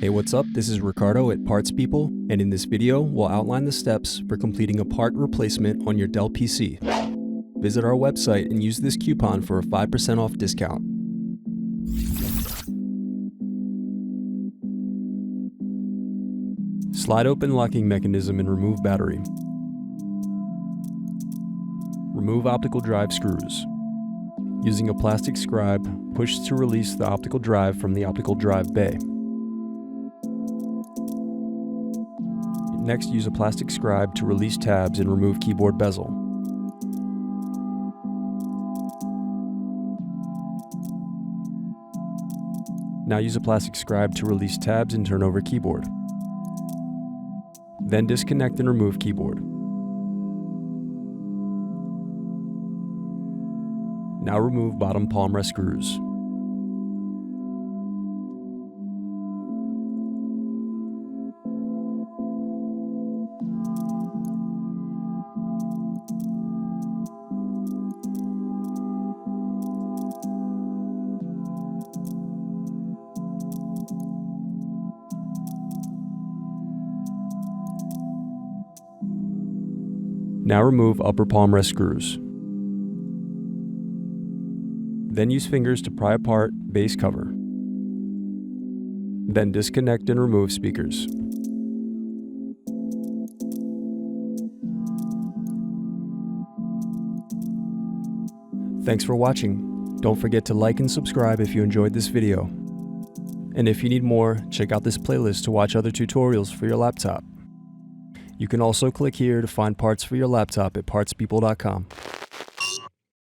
Hey, what's up? This is Ricardo at Parts People, and in this video, we'll outline the steps for completing a part replacement on your Dell PC. Visit our website and use this coupon for a 5% off discount. Slide open locking mechanism and remove battery. Remove optical drive screws. Using a plastic scribe, push to release the optical drive from the optical drive bay. Next, use a plastic scribe to release tabs and remove keyboard bezel. Now use a plastic scribe to release tabs and turn over keyboard. Then disconnect and remove keyboard. Now remove bottom palmrest screws. Now remove upper palmrest screws. Then use fingers to pry apart base cover. Then disconnect and remove speakers. Thanks for watching. Don't forget to like and subscribe if you enjoyed this video. And if you need more, check out this playlist to watch other tutorials for your laptop. You can also click here to find parts for your laptop at partspeople.com.